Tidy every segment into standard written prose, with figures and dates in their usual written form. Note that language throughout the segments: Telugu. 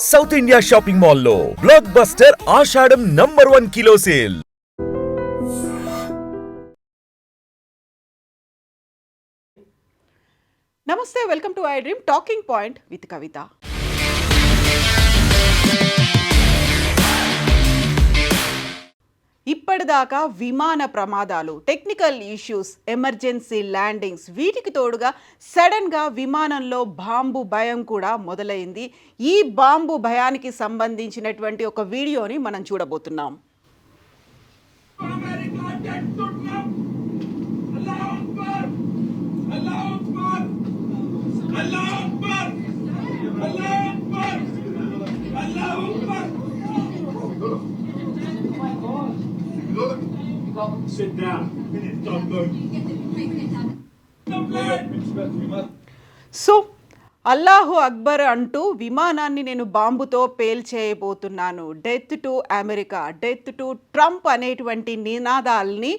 సౌత్ ఇండియా షాపింగ్ మాల్లో blockbuster Ashadham #1 kilo sale. నమస్తే, welcome to iDream talking point with Kavitha. ఇప్పటిదాకా విమాన ప్రమాదాలు, టెక్నికల్ ఇష్యూస్, ఎమర్జెన్సీ ల్యాండింగ్స్, వీటికి తోడుగా సడన్గా విమానంలో బాంబు భయం కూడా మొదలైంది. ఈ బాంబు భయానికి సంబంధించినటువంటి ఒక వీడియోని మనం చూడబోతున్నాం. Sit down. Don't move. So అల్లాహు అక్బర్ అంటూ విమానాన్ని నేను బాంబుతో పేల్చేయబోతున్నాను, death to America, death to Trump అనేటువంటి నినాదాలని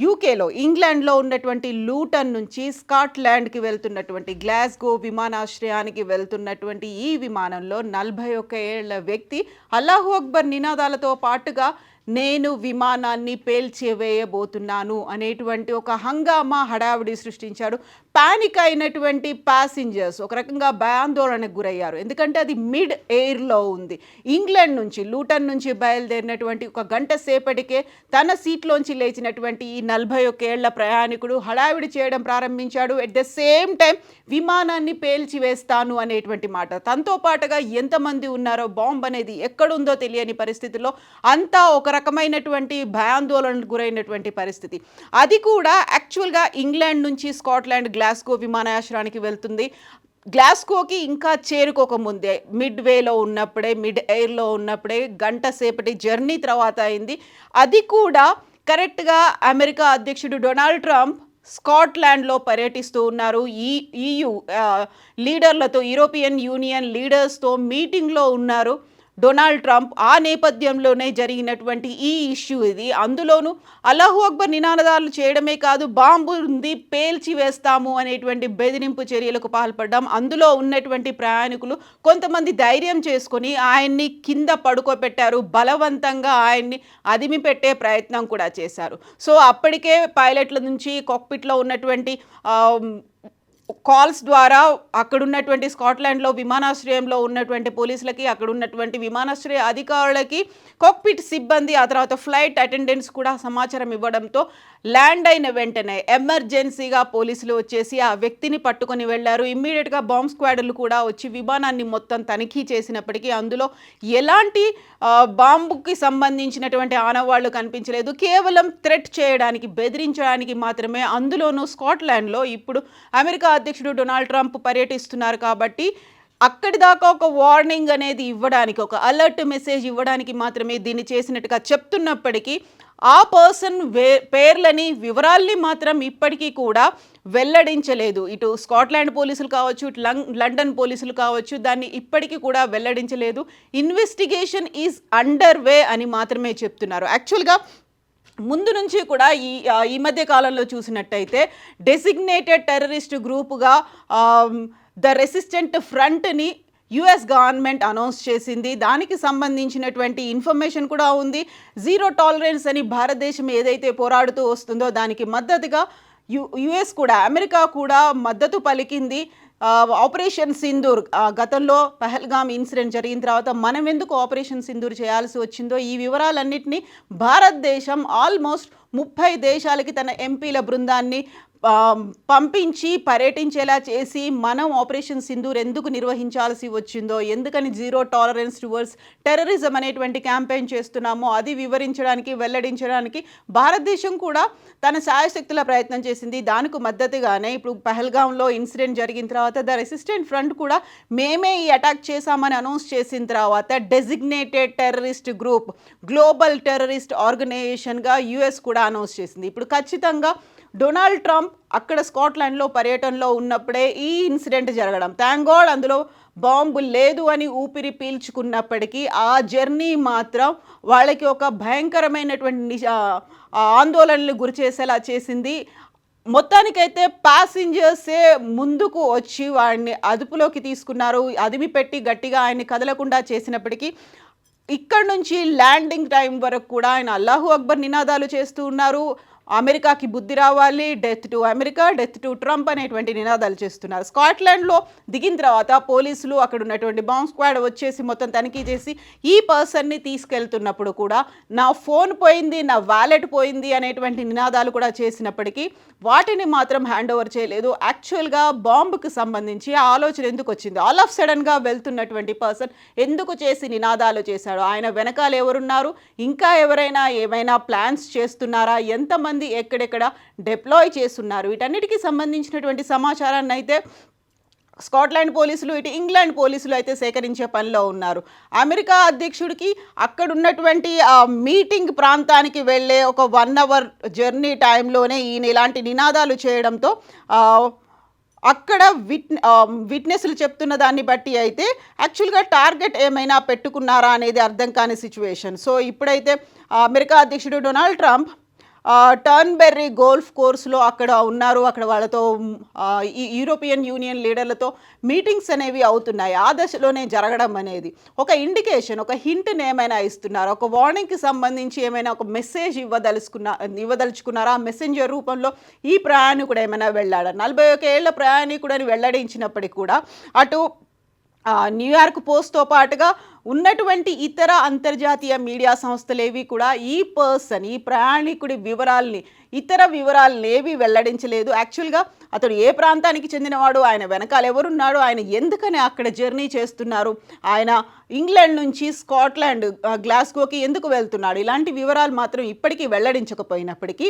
యూకేలో, ఇంగ్లాండ్లో ఉన్నటువంటి లూటన్ నుంచి స్కాట్లాండ్కి వెళ్తున్నటువంటి గ్లాస్గో విమానాశ్రయానికి వెళ్తున్నటువంటి ఈ విమానంలో 41 ఏళ్ల వ్యక్తి అల్లాహు అక్బర్ నినాదాలతో పాటుగా నేను విమానాన్ని పేల్చివేయబోతున్నాను అనేటువంటి ఒక హంగామా హడావిడి సృష్టించాడు. పానిక్ అయినటువంటి ప్యాసింజర్స్ ఒక రకంగా భయాందోళనకు గురయ్యారు. ఎందుకంటే అది మిడ్ ఎయిర్లో ఉంది. ఇంగ్లాండ్ నుంచి, లూటన్ నుంచి బయలుదేరినటువంటి ఒక గంట సేపటికే తన సీట్లోంచి లేచినటువంటి ఈ 41 ఏళ్ల ప్రయాణికుడు హడావిడి చేయడం ప్రారంభించాడు. ఎట్ ద సేమ్ టైం విమానాన్ని పేల్చివేస్తాను అనేటువంటి మాట. తనతో పాటుగా ఎంతమంది ఉన్నారో, బాంబ్ అనేది ఎక్కడుందో తెలియని పరిస్థితిలో అంతా ఒక రకమైనటువంటి భయాందోళనకు గురైనటువంటి పరిస్థితి. అది కూడా యాక్చువల్గా ఇంగ్లాండ్ నుంచి స్కాట్లాండ్ గ్లాస్గో విమానాశ్రయానికి వెళ్తుంది. గ్లాస్గోకి ఇంకా చేరుకోకముందే, మిడ్ వేలో ఉన్నప్పుడే, మిడ్ ఎయిర్లో ఉన్నప్పుడే గంట సేపటి జర్నీ తర్వాత అయింది. అది కూడా కరెక్ట్గా అమెరికా అధ్యక్షుడు డొనాల్డ్ ట్రంప్ స్కాట్లాండ్లో పర్యటిస్తూ ఉన్నారు. ఈయూ లీడర్లతో, యూరోపియన్ యూనియన్ లీడర్స్తో మీటింగ్లో ఉన్నారు డొనాల్డ్ ట్రంప్. ఆ నేపథ్యంలోనే జరిగినటువంటి ఈ ఇష్యూ ఇది. అందులోనూ అల్లాహు అక్బర్ నినాదాలు చేయడమే కాదు, బాంబు ఉంది పేల్చి వేస్తాము అనేటువంటి బెదిరింపు చర్యలకు పాల్పడ్డాం. అందులో ఉన్నటువంటి ప్రయాణికులు కొంతమంది ధైర్యం చేసుకొని ఆయన్ని కింద పడుకోబెట్టారు, బలవంతంగా ఆయన్ని అదిమి పెట్టే ప్రయత్నం కూడా చేశారు. సో అప్పటికే పైలట్ల నుంచి, కాక్పిట్లో ఉన్నటువంటి కాల్స్ ద్వారా అక్కడున్నటువంటి స్కాట్లాండ్లో విమానాశ్రయంలో ఉన్నటువంటి పోలీసులకి, అక్కడ ఉన్నటువంటి విమానాశ్రయ అధికారులకి, కాక్పిట్ సిబ్బంది, ఆ తర్వాత ఫ్లైట్ అటెండెంట్స్ కూడా సమాచారం ఇవ్వడంతో ల్యాండ్ అయిన వెంటనే ఎమర్జెన్సీగా పోలీసులు వచ్చేసి ఆ వ్యక్తిని పట్టుకొని వెళ్ళారు. ఇమ్మీడియట్గా బాంబ్ స్క్వాడ్లు కూడా వచ్చి విమానాన్ని మొత్తం తనిఖీ చేసినప్పటికీ అందులో ఎలాంటి బాంబుకి సంబంధించినటువంటి ఆనవాళ్లు కనిపించలేదు. కేవలం థ్రెట్ చేయడానికి, బెదిరించడానికి మాత్రమే. అందులోనూ స్కాట్లాండ్లో ఇప్పుడు అమెరికా అధ్యక్షుడు డొనాల్డ్ ట్రంప్ పర్యటిస్తున్నారు కాబట్టి అక్కడి దాకా ఒక వార్నింగ్ అనేది ఇవ్వడానికి, ఒక అలర్ట్ మెసేజ్ ఇవ్వడానికి మాత్రమే దీన్ని చేసినట్టుగా చెప్తున్నప్పటికీ ఆ పర్సన్ పేర్లని, వివరాల్ని మాత్రం ఇప్పటికీ కూడా వెల్లడించలేదు. ఇటు స్కాట్లాండ్ పోలీసులు కావచ్చు, ఇటు లండన్ పోలీసులు కావచ్చు, దాన్ని ఇప్పటికీ కూడా వెల్లడించలేదు. ఇన్వెస్టిగేషన్ ఈజ్ అండర్ వే అని మాత్రమే చెప్తున్నారు. యాక్చువల్గా ముందు నుంచి కూడా ఈ మధ్య కాలంలో చూసినట్టయితే డెసిగ్నేటెడ్ టెర్రరిస్ట్ గ్రూపుగా ద రెసిస్టెంట్ ఫ్రంట్ని యుఎస్ గవర్నమెంట్ అనౌన్స్ చేసింది. దానికి సంబంధించినటువంటి ఇన్ఫర్మేషన్ కూడా ఉంది. జీరో టాలరెన్స్ అని భారతదేశం ఏదైతే పోరాడుతూ వస్తుందో దానికి మద్దతుగా యుఎస్ కూడా, అమెరికా కూడా మద్దతు పలికింది. ఆపరేషన్ సింధూర్, గతంలో పహల్గామ్ ఇన్సిడెంట్ జరిగిన తర్వాత మనం ఎందుకు ఆపరేషన్ సింధూర్ చేయాల్సి వచ్చిందో, ఈ వివరాలన్నింటినీ భారతదేశం ఆల్మోస్ట్ 30 దేశాలకి తన ఎంపీల బృందాన్ని పంపించి పర్యటించేలా చేసి మనం ఆపరేషన్ సింధూర్ ఎందుకు నిర్వహించాల్సి వచ్చిందో, ఎందుకని జీరో టాలరెన్స్ టువర్డ్స్ టెర్రరిజం అనేటువంటి క్యాంపెయిన్ చేస్తున్నామో అది వివరించడానికి, వెల్లడించడానికి భారతదేశం కూడా తన శాయశక్తుల ప్రయత్నం చేసింది. దానికి మద్దతుగానే ఇప్పుడు పహల్గామ్లో ఇన్సిడెంట్ జరిగిన తర్వాత ద రెసిస్టెంట్ ఫ్రంట్ కూడా మేమే ఈ అటాక్ చేశామని అనౌన్స్ చేసిన తర్వాత designated terrorist group, global terrorist ఆర్గనైజేషన్గా యుఎస్ కూడా అనౌన్స్ చేసింది. ఇప్పుడు ఖచ్చితంగా డొనాల్డ్ ట్రంప్ అక్కడ స్కాట్లాండ్లో పర్యటనలో ఉన్నప్పుడే ఈ ఇన్సిడెంట్ జరగడం, థ్యాంక్ గాడ్ అందులో బాంబు లేదు అని ఊపిరి పీల్చుకున్నప్పటికీ ఆ జర్నీ మాత్రం వాళ్ళకి ఒక భయంకరమైనటువంటి ఆందోళనలు గురి చేసేలా చేసింది. మొత్తానికైతే ప్యాసింజర్సే ముందుకు వచ్చి వాడిని అదుపులోకి తీసుకున్నారు. అదిమి పెట్టి గట్టిగా ఆయన్ని కదలకుండా చేసినప్పటికీ ఇక్కడ నుంచి ల్యాండింగ్ టైం వరకు కూడా ఆయన అల్లాహు అక్బర్ నినాదాలు చేస్తూ ఉన్నారు. అమెరికాకి బుద్ధి రావాలి, death to America, death to Trump అనేటువంటి నినాదాలు చేస్తున్నారు. స్కాట్లాండ్లో దిగిన తర్వాత పోలీసులు అక్కడ ఉన్నటువంటి బాంబ్ స్క్వాడ్ వచ్చేసి మొత్తం తనిఖీ చేసి ఈ పర్సన్ని తీసుకెళ్తున్నప్పుడు కూడా నా ఫోన్ పోయింది, నా వ్యాలెట్ పోయింది అనేటువంటి నినాదాలు కూడా చేసినప్పటికీ వాటిని మాత్రం హ్యాండ్ ఓవర్ చేయలేదు. యాక్చువల్గా బాంబుకి సంబంధించి ఆ ఆలోచన ఎందుకు వచ్చింది, ఆల్ ఆఫ్ సడన్గా వెళ్తున్నటువంటి పర్సన్ ఎందుకు చేసి నినాదాలు చేశాడు, ఆయన వెనకాల ఎవరున్నారు, ఇంకా ఎవరైనా ఏమైనా ప్లాన్స్ చేస్తున్నారా, ఎంతమంది ఎక్కడెక్కడ డిప్లాయ్ చేస్తున్నారు, వీటన్నిటికీ సంబంధించినటువంటి సమాచారాన్ని అయితే స్కాట్లాండ్ పోలీసులు ఇటు ఇంగ్లాండ్ పోలీసులు అయితే సేకరించే పనిలో ఉన్నారు. అమెరికా అధ్యక్షుడికి అక్కడ ఉన్నటువంటి మీటింగ్ ప్రాంతానికి వెళ్ళే ఒక 1 hour జర్నీ టైంలోనే ఈయన ఇలాంటి నినాదాలు చేయడంతో అక్కడ విట్నెస్లు చెప్తున్న దాన్ని బట్టి అయితే యాక్చువల్గా టార్గెట్ ఏమైనా పెట్టుకున్నారా అనేది అర్థం కాని సిచ్యువేషన్. సో ఇప్పుడైతే అమెరికా అధ్యక్షుడు డొనాల్డ్ ట్రంప్ టర్న్బెర్రీ గోల్ఫ్ కోర్స్లో అక్కడ ఉన్నారు. అక్కడ వాళ్ళతో ఈ యూరోపియన్ యూనియన్ లీడర్లతో మీటింగ్స్ అనేవి అవుతున్నాయి. ఆ దశలోనే జరగడం అనేది ఒక ఇండికేషన్, ఒక హింట్ని ఏమైనా ఇస్తున్నారు, ఒక వార్నింగ్కి సంబంధించి ఏమైనా ఒక మెసేజ్ ఇవ్వదలుచుకున్నారా, ఆ మెసెంజర్ రూపంలో ఈ ప్రయాణికుడు ఏమైనా వెళ్ళాడా. 41 ఏళ్ల ప్రయాణికుడని వెల్లడించినప్పటికీ కూడా అటు న్యూయార్క్ పోస్ట్తో పాటుగా ఉన్నటువంటి ఇతర అంతర్జాతీయ మీడియా సంస్థలేవి కూడా ఈ ప్రయాణికుడి ఇతర వివరాలని ఏవి వెల్లడించలేదు. యాక్చువల్గా అతడు ఏ ప్రాంతానికి చెందినవాడు, ఆయన వెనకాల ఎవరున్నాడు, ఆయన ఎందుకని అక్కడ జర్నీ చేస్తున్నారు, ఆయన ఇంగ్లాండ్ నుంచి స్కాట్లాండ్ గ్లాస్గోకి ఎందుకు వెళ్తున్నాడు, ఇలాంటి వివరాలు మాత్రం ఇప్పటికీ వెల్లడించకపోయినప్పటికీ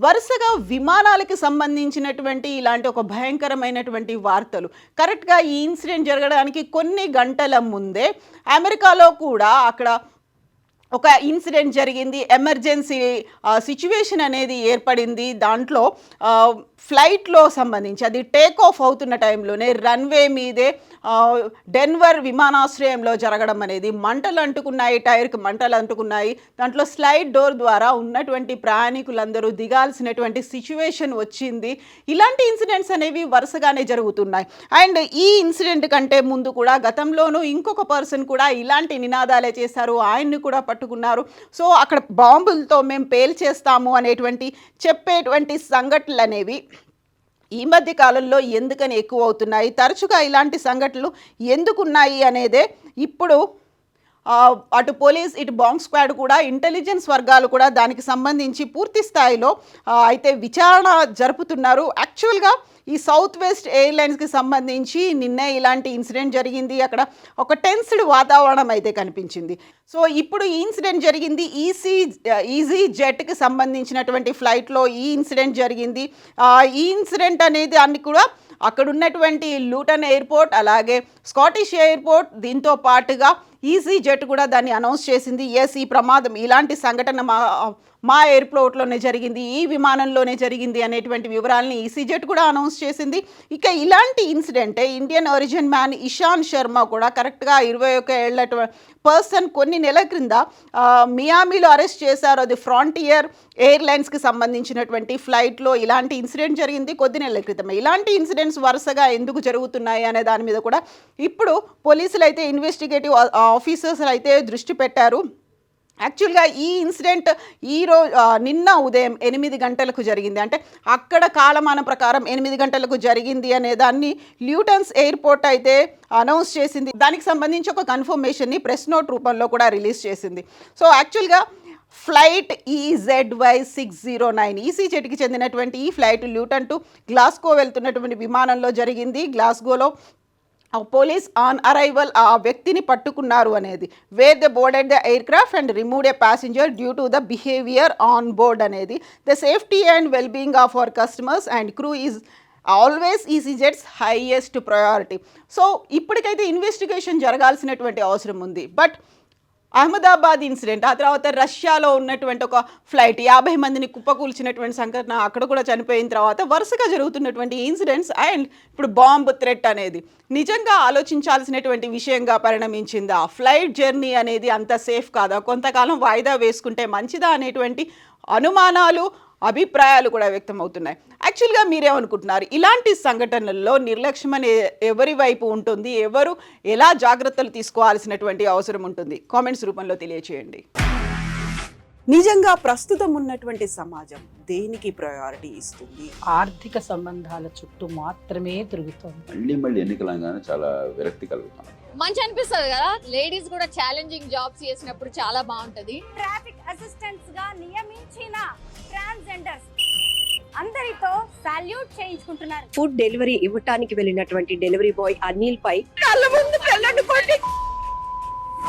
వరుసగా విమానాలకి సంబంధించినటువంటి ఇలాంటి ఒక భయంకరమైనటువంటి వార్తలు కరెక్ట్గా ఈ ఇన్సిడెంట్ జరగడానికి కొన్ని గంటల ముందే అమెరికాలో కూడా అక్కడ ఒక ఇన్సిడెంట్ జరిగింది, ఎమర్జెన్సీ సిచ్యువేషన్ అనేది ఏర్పడింది. దాంట్లో ఫ్లైట్లో సంబంధించి అది టేక్ ఆఫ్ అవుతున్న టైంలోనే రన్వే మీదే డెన్వర్ విమానాశ్రయంలో జరగడం అనేది మంటలు అంటుకున్నాయి, టైర్కి మంటలు అంటుకున్నాయి. దాంట్లో స్లైడ్ డోర్ ద్వారా ఉన్నటువంటి ప్రయాణికులందరూ దిగాల్సినటువంటి సిచ్యువేషన్ వచ్చింది. ఇలాంటి ఇన్సిడెంట్స్ అనేవి వరుసగానే జరుగుతున్నాయి. అండ్ ఈ ఇన్సిడెంట్ కంటే ముందు కూడా గతంలోనూ ఇంకొక పర్సన్ కూడా ఇలాంటి నినాదాలే చేశారు, ఆయన్ని కూడా పట్టుకున్నారు. సో అక్కడ బాంబులతో మేము పేల్చేస్తాము అనేటువంటి చెప్పేటువంటి సంఘటనలు అనేవి ఈ మధ్య కాలంలో ఎందుకని ఎక్కువ అవుతున్నాయి, తరచుగా ఇలాంటి సంఘటనలు ఎందుకున్నాయి అనేదే ఇప్పుడు అటు పోలీస్ ఇటు బాంబ్ స్క్వాడ్ కూడా ఇంటెలిజెన్స్ వర్గాలు కూడా దానికి సంబంధించి పూర్తి స్థాయిలో అయితే విచారణ జరుపుతున్నారు. యాక్చువల్గా ఈ సౌత్ వెస్ట్ ఎయిర్లైన్స్కి సంబంధించి నిన్నే ఇలాంటి ఇన్సిడెంట్ జరిగింది, అక్కడ ఒక టెన్స్డ్ వాతావరణం అయితే కనిపించింది. సో ఇప్పుడు ఈ ఇన్సిడెంట్ జరిగింది ఈజీ జెట్కి సంబంధించినటువంటి ఫ్లైట్లో ఈ ఇన్సిడెంట్ జరిగింది. ఈ ఇన్సిడెంట్ అనేది అన్ని కూడా అక్కడ ఉన్నటువంటి లూటన్ ఎయిర్పోర్ట్ అలాగే స్కాటిష్ ఎయిర్పోర్ట్ దీంతో పాటుగా ఈజీ జెట్ కూడా దాన్ని అనౌన్స్ చేసింది. ఎస్, ఈ ప్రమాదం ఇలాంటి సంఘటన మా ఎయిర్పోర్ట్లోనే జరిగింది, ఈ విమానంలోనే జరిగింది అనేటువంటి వివరాలని ఈజీ జెట్ కూడా అనౌన్స్ చేసింది. ఇక ఇలాంటి ఇన్సిడెంటే Indian origin man Ishan Sharma కూడా కరెక్ట్గా 21 ఏళ్ల పర్సన్ కొన్ని నెలల క్రింద మియామిలో అరెస్ట్ చేశారు. అది ఫ్రాంటియర్ ఎయిర్లైన్స్కి సంబంధించినటువంటి ఫ్లైట్లో ఇలాంటి ఇన్సిడెంట్ జరిగింది కొద్ది నెలల క్రితమే. ఇలాంటి ఇన్సిడెంట్స్ వరుసగా ఎందుకు జరుగుతున్నాయి అనే దాని మీద కూడా ఇప్పుడు పోలీసులు అయితే ఇన్వెస్టిగేటివ్ ఆఫీసర్స్ అయితే దృష్టి పెట్టారు. యాక్చువల్గా ఈ ఇన్సిడెంట్ నిన్న ఉదయం 8 గంటలకు జరిగింది, అంటే అక్కడ కాలమానం ప్రకారం 8 గంటలకు జరిగింది అనే దాన్ని ల్యూటన్స్ ఎయిర్పోర్ట్ అయితే అనౌన్స్ చేసింది. దానికి సంబంధించి ఒక కన్ఫర్మేషన్ని ప్రెస్ నోట్ రూపంలో కూడా రిలీజ్ చేసింది. సో యాక్చువల్గా ఫ్లైట్ EZY609 ఈసీ జెట్కి చెందినటువంటి ఈ ఫ్లైట్ ల్యూటన్ టు గ్లాస్గో వెళ్తున్నటువంటి విమానంలో జరిగింది. గ్లాస్గోలో పోలీస్ ఆన్ అరైవల్ ఆ వ్యక్తిని పట్టుకున్నారు అనేది where the boarded the aircraft and removed a passenger due to the behaviour on board అనేది the safety and well being of our customers and crew is always easyJet's highest priority. So ఇప్పటికైతే ఇన్వెస్టిగేషన్ జరగాల్సినటువంటి అవసరం ఉంది. బట్ అహ్మదాబాద్ ఇన్సిడెంట్, ఆ తర్వాత రష్యాలో ఉన్నటువంటి ఒక ఫ్లైట్ 50 మందిని కుప్పకూల్చినటువంటి సంఘటన, అక్కడ కూడా చనిపోయిన తర్వాత వరుసగా జరుగుతున్నటువంటి ఇన్సిడెంట్స్ అండ్ ఇప్పుడు బాంబ్ థ్రెట్ అనేది నిజంగా ఆలోచించాల్సినటువంటి విషయంగా పరిణమించిందా? ఫ్లైట్ జర్నీ అనేది అంత సేఫ్ కాదా? కొంతకాలం వాయిదా వేసుకుంటే మంచిదా అనేటువంటి అనుమానాలు అభిప్రాయాలు కూడా వ్యక్తం అవుతున్నాయి. యాక్చువల్గా మీరేమనుకుంటున్నారు? ఇలాంటి సంఘటనల్లో నిర్లక్ష్యం అనే ఎవరి వైపు ఉంటుంది, ఎవరు ఎలా జాగ్రత్తలు తీసుకోవాల్సినటువంటి అవసరం ఉంటుంది? కామెంట్స్ రూపంలో తెలియచేయండి. నిజంగా ప్రస్తుతం ఉన్నటువంటి సమాజం దేనికి ప్రయారిటీ ఇస్తుంది? ఆర్థిక సంబంధాల చుట్టూ మాత్రమే తిరుగుతోంది. మళ్ళీ ఎన్నికలంగానే చాలా విరక్తి కలుగుతాం. మంచి అనిపిస్తుంది కదా, లేడీస్ కూడా ఛాలెంజింగ్ జాబ్స్ చేసినప్పుడు చాలా బాగుంటది. ట్రాఫిక్ అసిస్టెంట్స్ గా నియమించిన ట్రాన్స్జెండర్స్ అందరితో సాల్యూట్ చేయించుకుంటున్నారు. ఫుడ్ డెలివరీ ఇవ్వటానికి వెళ్ళినటువంటి డెలివరీ బాయ్ అనిల్ పై కళ్ళ ముందు పెళ్ళండి కొట్టి